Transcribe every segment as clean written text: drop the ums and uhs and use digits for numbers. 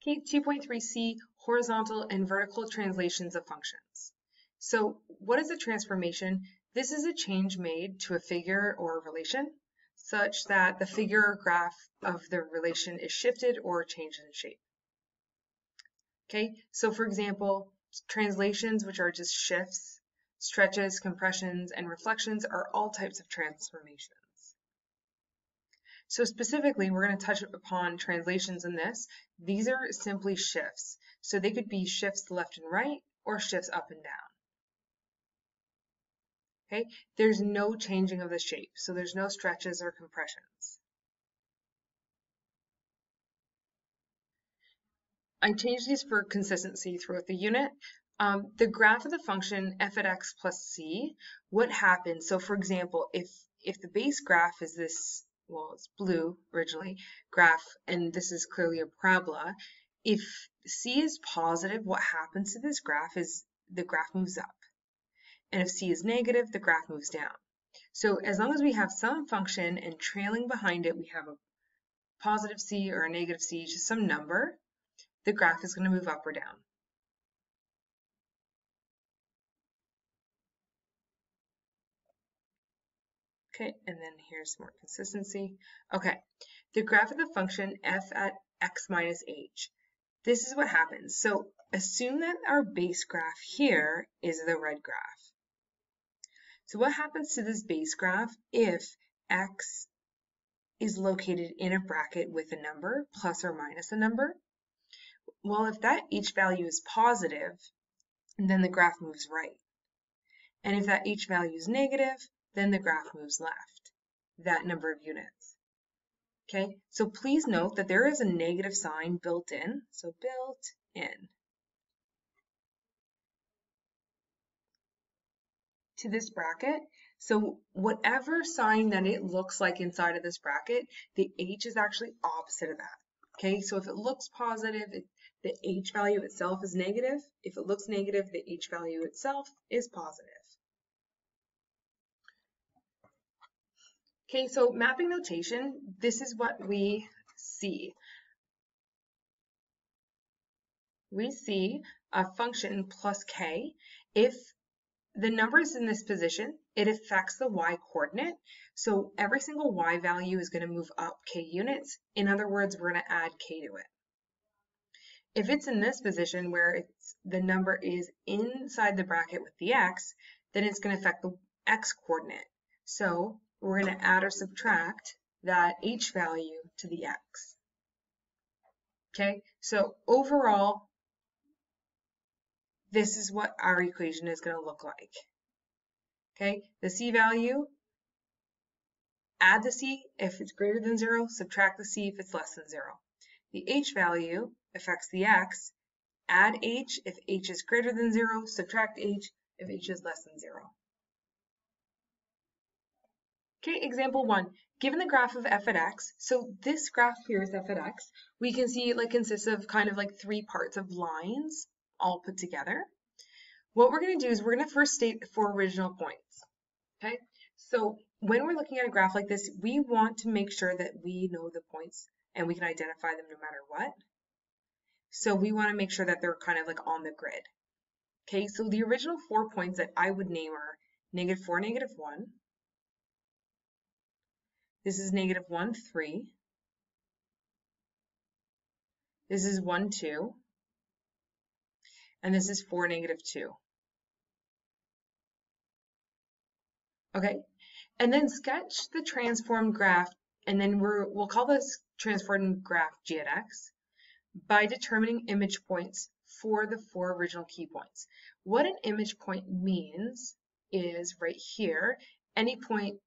Okay, 2.3c, horizontal and vertical translations of functions. So what is a transformation? This is a change made to a figure or a relation such that the figure or graph of the relation is shifted or changed in shape. Okay, so for example, translations, which are just shifts, stretches, compressions, and reflections, are all types of transformations. So specifically, we're going to touch upon translations in this. These are simply shifts. So they could be shifts left and right or shifts up and down. Okay, there's no changing of the shape, so there's no stretches or compressions. I changed these for consistency throughout the unit. The graph of the function f at x plus c, what happens? So for example, if the base graph is this, well, it's blue originally, graph, and this is clearly a parabola, if c is positive, what happens to this graph is the graph moves up. And if c is negative, the graph moves down. So as long as we have some function and trailing behind it, we have a positive c or a negative c, just some number, the graph is going to move up or down. Okay, and then here's more consistency. Okay, the graph of the function f at x minus h. This is what happens. So assume that our base graph here is the red graph. So what happens to this base graph if x is located in a bracket with a number, plus or minus a number? Well, if that h value is positive, then the graph moves right. And if that h value is negative, then the graph moves left, that number of units. Okay, so please note that there is a negative sign built in, so built in to this bracket. So whatever sign that it looks like inside of this bracket, the h is actually opposite of that. Okay, so if it looks positive, the h value itself is negative. If it looks negative, the h value itself is positive. Okay, so mapping notation, this is what we see. We see a function plus k. If the number is in this position, it affects the y coordinate. So every single y value is going to move up k units. In other words, we're going to add k to it. If it's in this position where the number is inside the bracket with the x, then it's going to affect the x coordinate. So we're going to add or subtract that h value to the x. Okay, so overall, this is what our equation is going to look like. Okay, the c value, add the c if it's greater than 0, subtract the c if it's less than 0. The h value affects the x, add h if h is greater than 0, subtract h if h is less than 0. Okay, example 1. Given the graph of f at x, so this graph here is f at x, we can see it consists of kind of like 3 parts of lines all put together. What we're going to do is we're going to first state 4 original points. Okay, so when we're looking at a graph like this, we want to make sure that we know the points and we can identify them no matter what. So we want to make sure that they're kind of like on the grid. Okay, so the original 4 points that I would name are -4, -1. This is -1, 3. This is 1, 2. And this is 4, -2. Okay, and then sketch the transformed graph, and then we'll call this transformed graph g at x by determining image points for the 4 original key points. What an image point means is right here, any point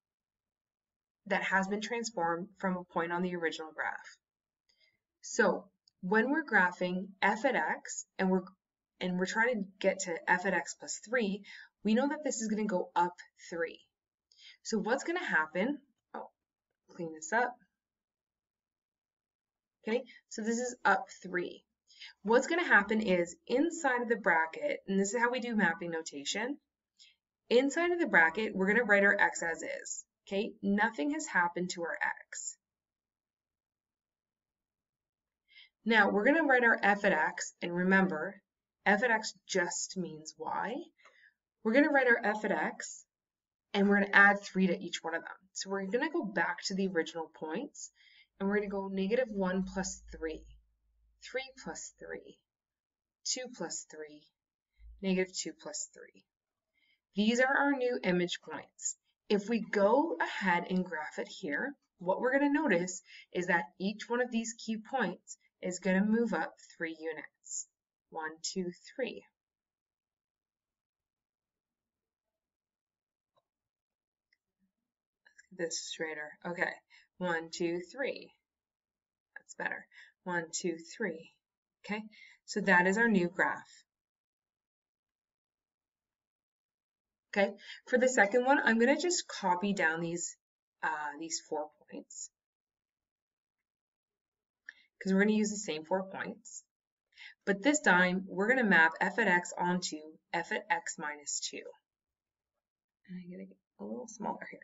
that has been transformed from a point on the original graph. So when we're graphing f at x and we're trying to get to f at x plus 3, we know that this is going to go up 3. So what's going to happen? Oh, clean this up. Okay, so this is up 3. What's going to happen is inside of the bracket, and this is how we do mapping notation, inside of the bracket, we're going to write our x as is. Okay, nothing has happened to our x. Now we're going to write our f at x, and remember, f at x just means y. We're going to write our f at x, and we're going to add 3 to each one of them. So we're going to go back to the original points, and we're going to go -1 plus 3, 3 plus 3, 2 plus 3, -2 plus 3. These are our new image points. If we go ahead and graph it here, what we're going to notice is that each one of these key points is going to move up 3 units. 1, 2, 3. This straighter. Okay. 1, 2, 3. That's better. 1, 2, 3. Okay. So that is our new graph. Okay. For the second one, I'm going to just copy down these 4 points because we're going to use the same 4 points. But this time, we're going to map f at x onto f at x minus 2. And I'm going to get a little smaller here.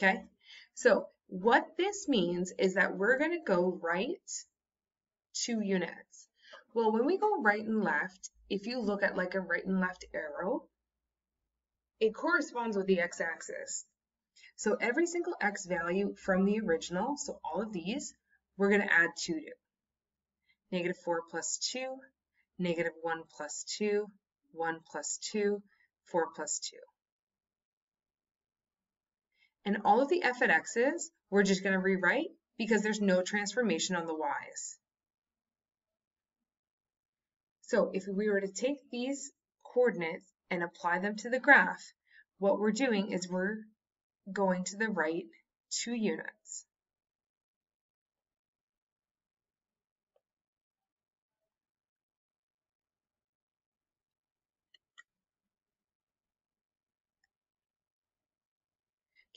Okay, so what this means is that we're going to go right 2 units. Well, when we go right and left, if you look at like a right and left arrow, it corresponds with the x-axis. So every single x value from the original, so all of these, we're going to add 2 to. -4 plus 2, -1 plus 2, 1 plus 2, 4 plus 2. And all of the f at x's, we're just going to rewrite because there's no transformation on the y's. So if we were to take these coordinates and apply them to the graph, what we're doing is we're going to the right 2 units.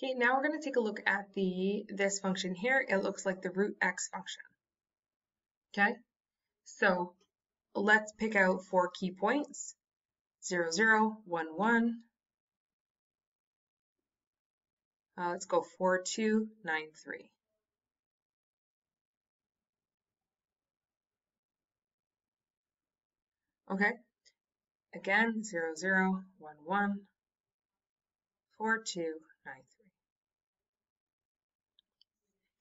Okay, now we're going to take a look at this function here. It looks like the root x function. Okay, so let's pick out 4 key points. 0, 0, 1, 1. Let's go 4, 2, 9, 3. Okay, again, 0, 0, 1, 1, 4, 2, 9, 3.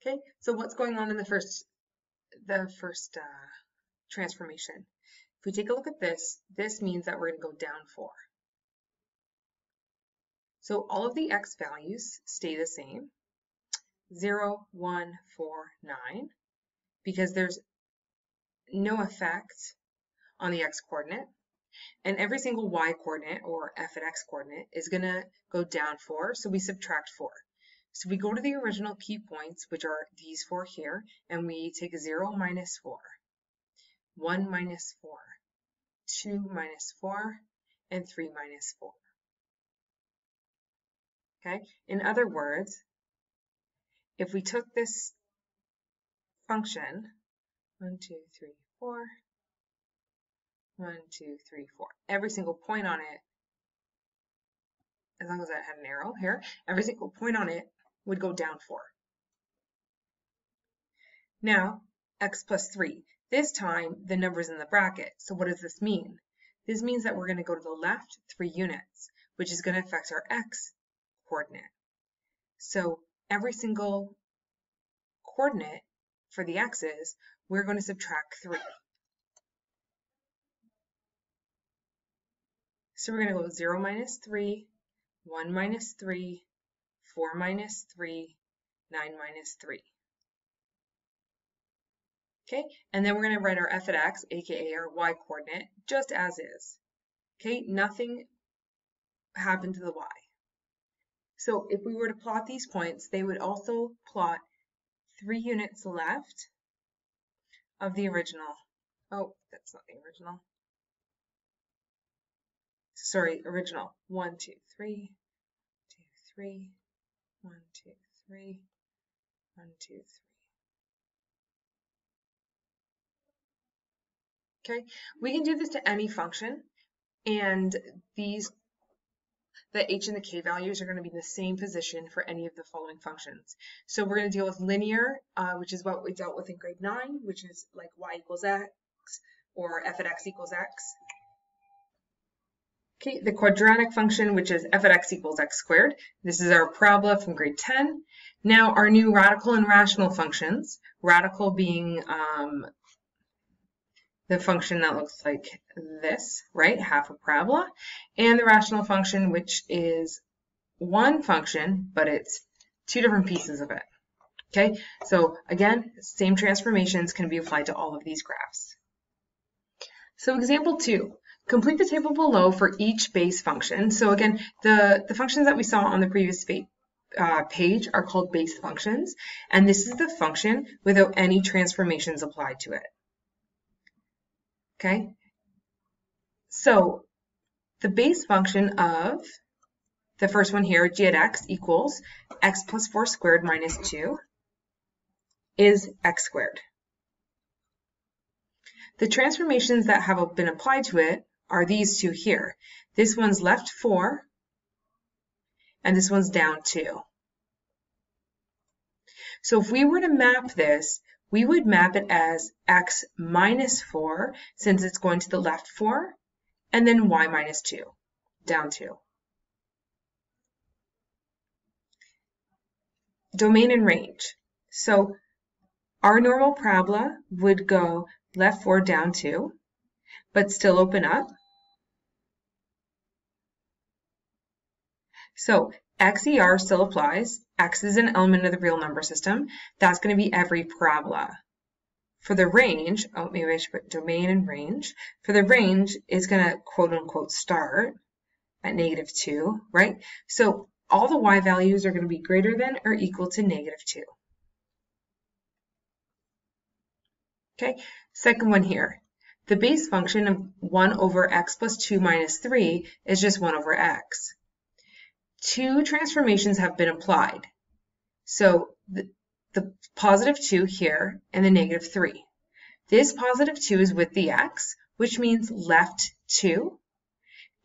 Okay, so what's going on in the first transformation? If we take a look at this, this means that we're going to go down 4. So all of the x values stay the same, 0, 1, 4, 9, because there's no effect on the x coordinate, and every single y coordinate, or f at x coordinate, is going to go down 4, so we subtract 4. So we go to the original key points, which are these 4 here, and we take 0 minus 4, 1 minus 4, 2 minus 4, and 3 minus 4. Okay? In other words, if we took this function, 1, 2, 3, 4, 1, 2, 3, 4, every single point on it, as long as I had an arrow here, every single point on it would go down 4. Now, x plus 3. This time, the number's in the bracket. So what does this mean? This means that we're going to go to the left 3 units, which is going to affect our x coordinate. So every single coordinate for the x's, we're going to subtract 3. So we're going to go 0 minus 3, 1 minus 3, 4 minus 3, 9 minus 3. Okay, and then we're going to write our f at x, aka our y coordinate, just as is. Okay, nothing happened to the y. So if we were to plot these points, they would also plot 3 units left of the original. Oh, that's not the original. Sorry, original. 1, 2, 3, 2, 3, 1, 2, 3, 1, 2, 3. Okay, we can do this to any function, and these the h and the k values are going to be in the same position for any of the following functions. So we're going to deal with linear, which is what we dealt with in grade 9, which is like y equals x or f at x equals x. Okay, the quadratic function, which is f at x equals x squared. This is our parabola from grade 10. Now our new radical and rational functions, radical being the function that looks like this, right, half a parabola, and the rational function, which is one function, but it's two different pieces of it. Okay, so again, same transformations can be applied to all of these graphs. So example 2, complete the table below for each base function. So again, the functions that we saw on the previous page are called base functions, and this is the function without any transformations applied to it. Okay, so the base function of the first one here, g at x equals x plus 4 squared minus 2 is x squared. The transformations that have been applied to it are these two here. This one's left 4 and this one's down 2. So if we were to map this, we would map it as x minus 4, since it's going to the left 4, and then y minus 2, down 2. Domain and range. So our normal parabola would go left 4, down 2, but still open up. So XER still applies. X is an element of the real number system. That's going to be every parabola. For the range, oh, maybe I should put domain and range. For the range, it's going to quote unquote start at -2, right? So all the y values are going to be greater than or equal to -2. Okay, second one here. The base function of 1 over x plus 2 minus 3 is just 1 over x. Two transformations have been applied. So the positive 2 here and the -3. This positive 2 is with the x, which means left 2,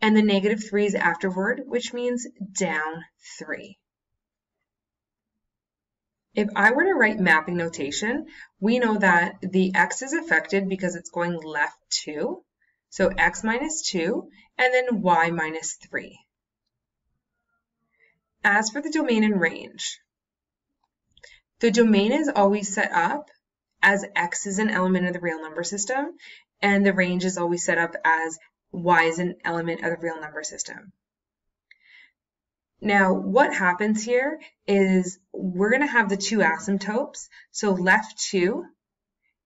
and the -3 is afterward, which means down 3. If I were to write mapping notation, we know that the x is affected because it's going left 2, so x minus 2, and then y minus 3. As for the domain and range, the domain is always set up as x is an element of the real number system, and the range is always set up as y is an element of the real number system. Now, what happens here is we're going to have the two asymptotes. So left 2,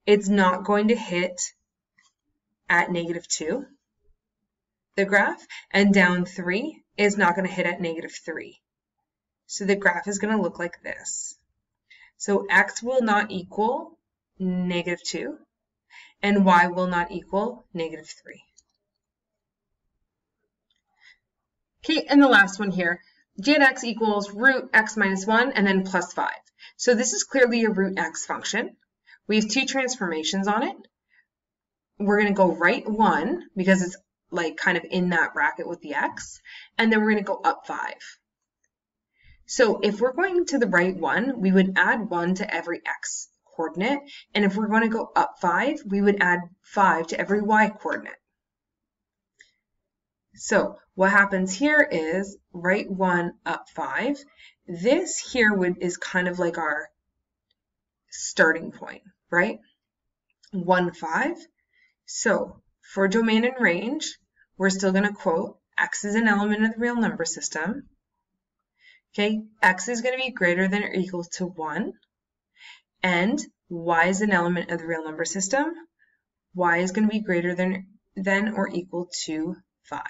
it's not going to hit at -2, the graph, and down 3 is not going to hit at -3. So the graph is going to look like this. So x will not equal -2, and y will not equal -3. Okay, and the last one here. G at x equals root x minus 1 and then plus 5. So this is clearly a root x function. We have two transformations on it. We're going to go right 1 because it's like kind of in that bracket with the x, and then we're going to go up 5. So if we're going to the right 1, we would add 1 to every x coordinate, and if we're going to go up 5, we would add 5 to every y coordinate. So what happens here is right 1, up 5. This here is kind of like our starting point, right? 1, 5. So for domain and range, we're still going to quote x is an element of the real number system. Okay, x is going to be greater than or equal to 1, and y is an element of the real number system. Y is going to be greater than or equal to 5.